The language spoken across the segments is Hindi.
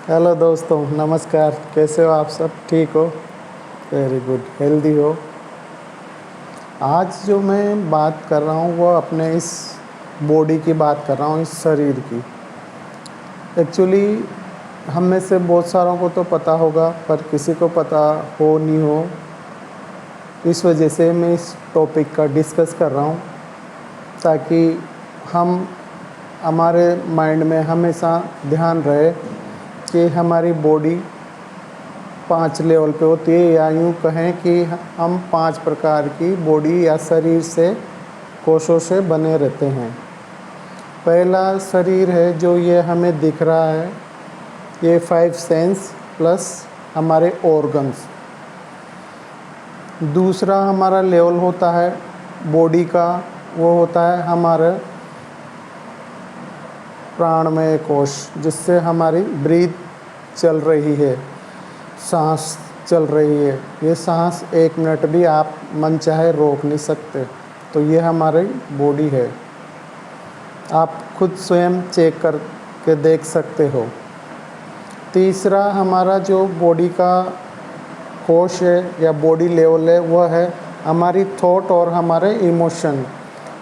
हेलो दोस्तों, नमस्कार। कैसे हो आप? सब ठीक हो? Very good. हेल्दी हो? आज जो मैं बात कर रहा हूँ वो अपने इस बॉडी की बात कर रहा हूँ, इस शरीर की। एक्चुअली हम में से बहुत सारों को तो पता होगा, पर किसी को पता हो नहीं हो, इस वजह से मैं इस टॉपिक का डिस्कस कर रहा हूँ, ताकि हम हमारे माइंड में हमेशा ध्यान रहे कि हमारी बॉडी 5 लेवल पे होती है, या यूँ कहें कि हम 5 प्रकार की बॉडी या शरीर से कोशों से बने रहते हैं। पहला शरीर है जो ये हमें दिख रहा है, ये 5 सेंस प्लस हमारे ऑर्गन्स। दूसरा हमारा लेवल होता है बॉडी का, वो होता है हमारा प्राणमय कोश, जिससे हमारी ब्रीथ चल रही है, सांस चल रही है। ये सांस 1 मिनट भी आप मन चाहे रोक नहीं सकते। तो ये हमारी बॉडी है, आप खुद स्वयं चेक करके देख सकते हो। तीसरा हमारा जो बॉडी का कोश है या बॉडी लेवल है, वह है हमारी थॉट और हमारे इमोशन,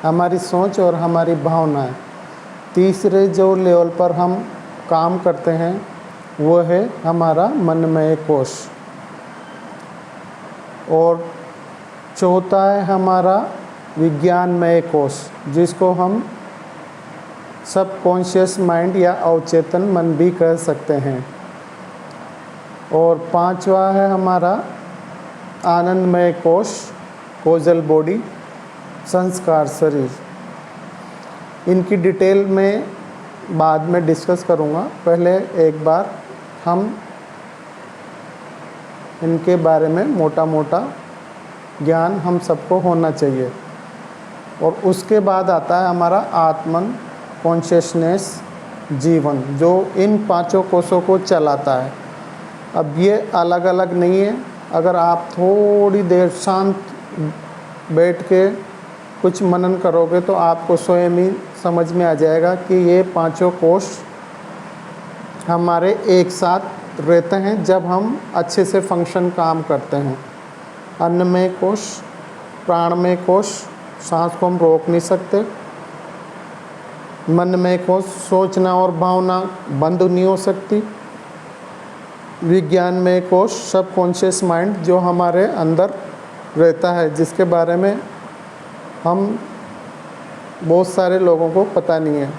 हमारी सोच और हमारी भावनाएं। तीसरे जो लेवल पर हम काम करते हैं वो है हमारा मनमय कोश। और चौथा है हमारा विज्ञानमय कोश, जिसको हम सबकॉन्शियस माइंड या अवचेतन मन भी कह सकते हैं। और पांचवा है हमारा आनंदमय कोश, कोजल बॉडी, संस्कार शरीर। इनकी डिटेल में बाद में डिस्कस करूँगा। पहले एक बार हम इनके बारे में मोटा मोटा ज्ञान हम सबको होना चाहिए। और उसके बाद आता है हमारा आत्मन, कॉन्शियसनेस, जीवन, जो इन 5 कोशों को चलाता है। अब ये अलग अलग नहीं है। अगर आप थोड़ी देर शांत बैठ के कुछ मनन करोगे तो आपको स्वयं ही समझ में आ जाएगा कि ये 5 कोश हमारे एक साथ रहते हैं जब हम अच्छे से फंक्शन काम करते हैं। अन्नमय कोश, प्राणमय कोश, सांस को हम रोक नहीं सकते। मनमय कोश, सोचना और भावना बंद नहीं हो सकती। विज्ञानमय कोश, सबकॉन्शियस माइंड, जो हमारे अंदर रहता है, जिसके बारे में हम बहुत सारे लोगों को पता नहीं है।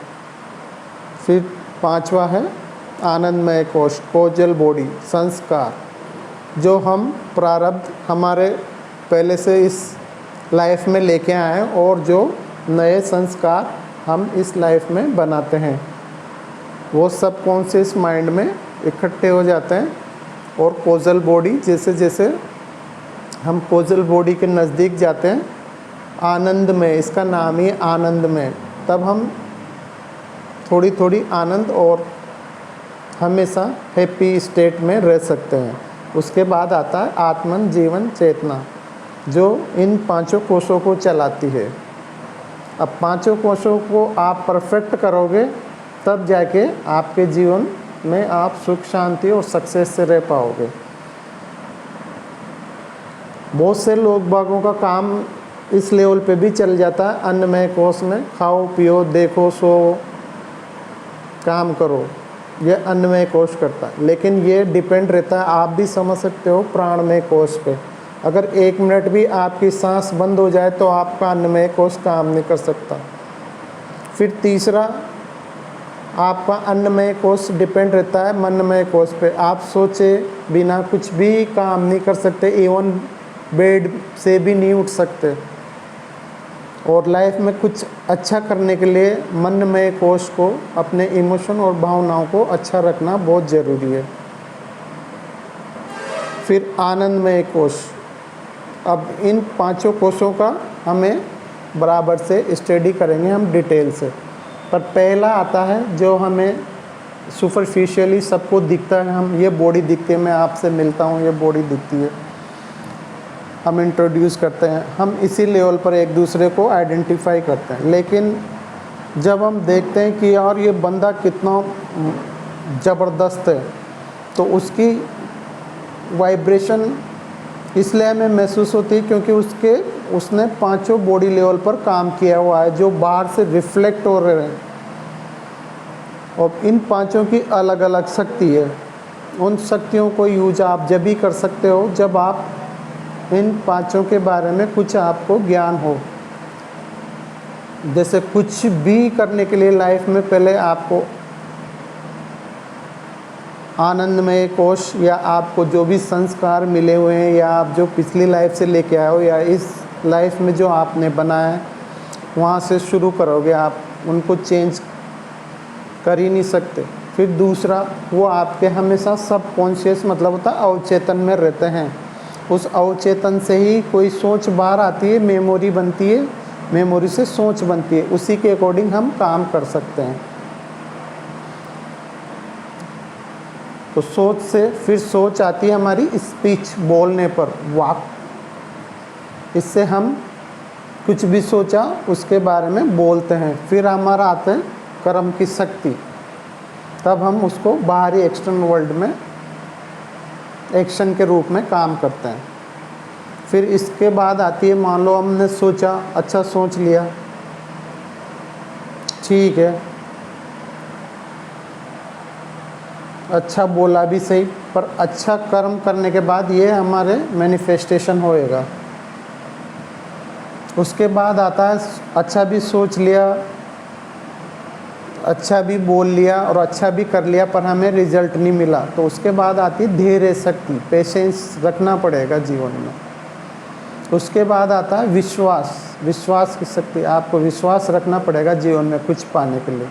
फिर पांचवा है आनंदमय कोश, कोजल बॉडी, संस्कार, जो हम प्रारब्ध हमारे पहले से इस लाइफ में लेके आए हैं और जो नए संस्कार हम इस लाइफ में बनाते हैं, वो सबकॉन्शियस माइंड में इकट्ठे हो जाते हैं। और कोजल बॉडी, जैसे जैसे हम कोजल बॉडी के नज़दीक जाते हैं, आनंद में, इसका नाम ही आनंद में, तब हम थोड़ी थोड़ी आनंद और हमेशा हैप्पी स्टेट में रह सकते हैं। उसके बाद आता है आत्मन, जीवन, चेतना, जो इन 5 कोशों को चलाती है। अब 5 कोशों को आप परफेक्ट करोगे तब जाके आपके जीवन में आप सुख, शांति और सक्सेस से रह पाओगे। बहुत से लोग बागों का काम इस लेवल पे भी चल जाता है, अन्नमय कोश में, खाओ पियो देखो सो काम करो, ये अन्नमय कोश करता है। लेकिन ये डिपेंड रहता है, आप भी समझ सकते हो, प्राणमय कोश पे। अगर 1 मिनट भी आपकी सांस बंद हो जाए तो आपका अन्नमय कोश काम नहीं कर सकता। फिर तीसरा आपका अन्नमय कोश डिपेंड रहता है मनमय कोश पे। आप सोचे बिना कुछ भी काम नहीं कर सकते, इवन बेड से भी नहीं उठ सकते। और लाइफ में कुछ अच्छा करने के लिए मनमय कोश को, अपने इमोशन और भावनाओं को अच्छा रखना बहुत ज़रूरी है। फिर आनंदमय कोश। अब इन 5 कोशों का हमें बराबर से स्टडी करेंगे हम डिटेल से। पर पहला आता है जो हमें सुपरफिशियली सबको दिखता है, हम ये बॉडी दिखती है, मैं आपसे मिलता हूँ, ये बॉडी दिखती है, हम इंट्रोड्यूस करते हैं, हम इसी लेवल पर एक दूसरे को आइडेंटिफाई करते हैं। लेकिन जब हम देखते हैं कि यार ये बंदा कितना ज़बरदस्त है, तो उसकी वाइब्रेशन इसलिए हमें महसूस होती है क्योंकि उसने पांचों बॉडी लेवल पर काम किया हुआ है जो बाहर से रिफ्लेक्ट हो रहे हैं। और इन पांचों की अलग अलग शक्ति है। उन शक्तियों को यूज आप जब भी कर सकते हो जब आप इन पांचों के बारे में कुछ आपको ज्ञान हो। जैसे कुछ भी करने के लिए लाइफ में पहले आपको आनंदमय कोश या आपको जो भी संस्कार मिले हुए हैं या आप जो पिछली लाइफ से लेके आए हो या इस लाइफ में जो आपने बनाया है वहाँ से शुरू करोगे। आप उनको चेंज कर ही नहीं सकते। फिर दूसरा, वो आपके हमेशा सबकॉन्शियस मतलब होता है अवचेतन में रहते हैं। उस अवचेतन से ही कोई सोच बाहर आती है, मेमोरी बनती है, मेमोरी से सोच बनती है, उसी के अकॉर्डिंग हम काम कर सकते हैं। तो सोच से फिर सोच आती है हमारी स्पीच, बोलने पर, वाक। इससे हम कुछ भी सोचा उसके बारे में बोलते हैं। फिर हमारा आते हैं कर्म की शक्ति, तब हम उसको बाहरी एक्सटर्नल वर्ल्ड में एक्शन के रूप में काम करते हैं। फिर इसके बाद आती है, मान लो हमने सोचा, अच्छा सोच लिया, ठीक है, अच्छा बोला भी सही, पर अच्छा कर्म करने के बाद ये हमारे मैनिफेस्टेशन होएगा। उसके बाद आता है अच्छा भी सोच लिया, अच्छा भी बोल लिया और अच्छा भी कर लिया पर हमें रिजल्ट नहीं मिला, तो उसके बाद आती है धैर्य शक्ति, पेशेंस रखना पड़ेगा जीवन में। उसके बाद आता है विश्वास, विश्वास की शक्ति, आपको विश्वास रखना पड़ेगा जीवन में कुछ पाने के लिए।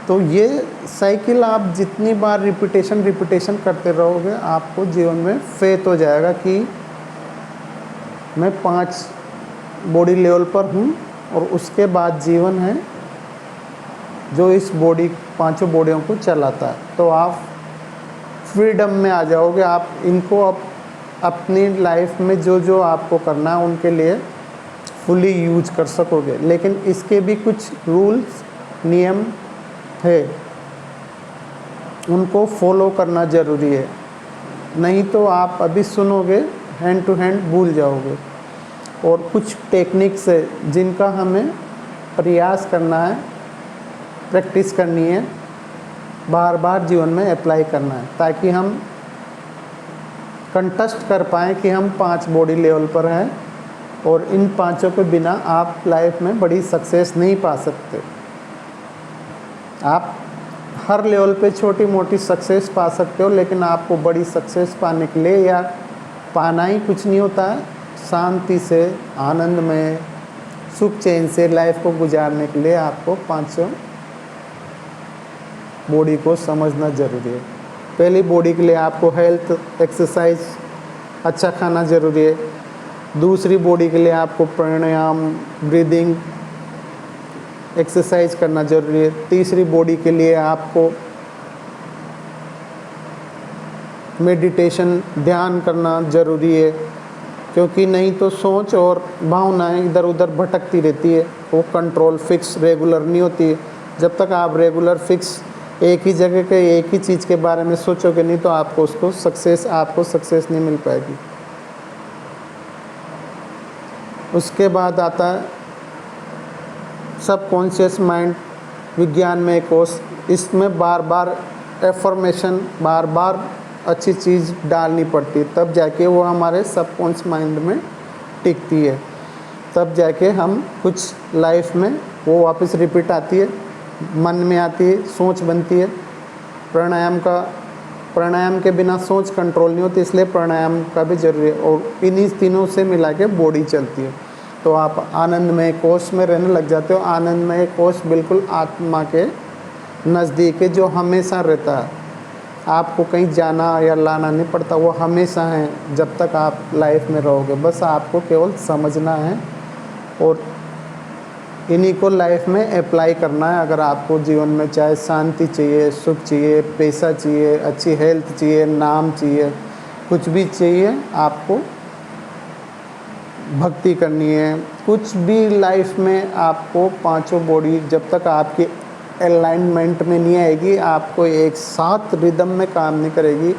तो ये साइकिल आप जितनी बार रिपीटेशन करते रहोगे आपको जीवन में फेथ हो जाएगा कि मैं 5 बॉडी लेवल पर हूँ और उसके बाद जीवन है जो इस पांचों बॉडियों को चलाता है। तो आप फ्रीडम में आ जाओगे। आप इनको अपनी लाइफ में जो आपको करना है उनके लिए फुली यूज कर सकोगे। लेकिन इसके भी कुछ रूल्स नियम है, उनको फॉलो करना ज़रूरी है, नहीं तो आप अभी सुनोगे हैंड टू हैंड भूल जाओगे। और कुछ टेक्निक्स है जिनका हमें प्रयास करना है, प्रैक्टिस करनी है, बार बार जीवन में अप्लाई करना है, ताकि हम कंटेस्ट कर पाएँ कि हम 5 बॉडी लेवल पर हैं और इन पांचों के बिना आप लाइफ में बड़ी सक्सेस नहीं पा सकते। आप हर लेवल पे छोटी मोटी सक्सेस पा सकते हो, लेकिन आपको बड़ी सक्सेस पाने के लिए या पाना ही कुछ नहीं होता है, शांति से, आनंद में, सुख चैन से लाइफ को गुजारने के लिए आपको 5 बॉडी को समझना ज़रूरी है। पहली बॉडी के लिए आपको हेल्थ, एक्सरसाइज, अच्छा खाना ज़रूरी है। दूसरी बॉडी के लिए आपको प्राणायाम, ब्रीदिंग, एक्सरसाइज करना ज़रूरी है। तीसरी बॉडी के लिए आपको मेडिटेशन, ध्यान करना ज़रूरी है, क्योंकि नहीं तो सोच और भावनाएं इधर उधर भटकती रहती है, वो कंट्रोल फिक्स रेगुलर नहीं होती है। जब तक आप रेगुलर फिक्स एक ही जगह के एक ही चीज़ के बारे में सोचोगे नहीं तो आपको सक्सेस नहीं मिल पाएगी। उसके बाद आता है सबकॉन्शियस माइंड, विज्ञान में एक कोर्स, इसमें बार बार एफर्मेशन, बार बार अच्छी चीज़ डालनी पड़ती है, तब जाके वो हमारे सबकॉन्शियस माइंड में टिकती है, तब जाके हम कुछ लाइफ में वो वापस रिपीट आती है, मन में आती है, सोच बनती है। प्राणायाम के बिना सोच कंट्रोल नहीं होती, इसलिए प्राणायाम का भी ज़रूरी है, और इन्हीं तीनों से मिला के बॉडी चलती है। तो आप आनंदमय कोश में रहने लग जाते हो। आनंदमय कोश बिल्कुल आत्मा के नज़दीक है, जो हमेशा रहता है, आपको कहीं जाना या लाना नहीं पड़ता, वो हमेशा है जब तक आप लाइफ में रहोगे। बस आपको केवल समझना है और इन्हीं को लाइफ में अप्लाई करना है। अगर आपको जीवन में चाहे शांति चाहिए, सुख चाहिए, पैसा चाहिए, अच्छी हेल्थ चाहिए, नाम चाहिए, कुछ भी चाहिए, आपको भक्ति करनी है, कुछ भी लाइफ में आपको 5 बॉडी जब तक आपकी अलाइनमेंट में नहीं आएगी, आपको एक साथ रिदम में काम नहीं करेगी,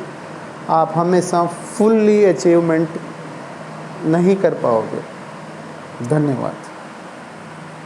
आप हमेशा फुल्ली अचीवमेंट नहीं कर पाओगे। धन्यवाद।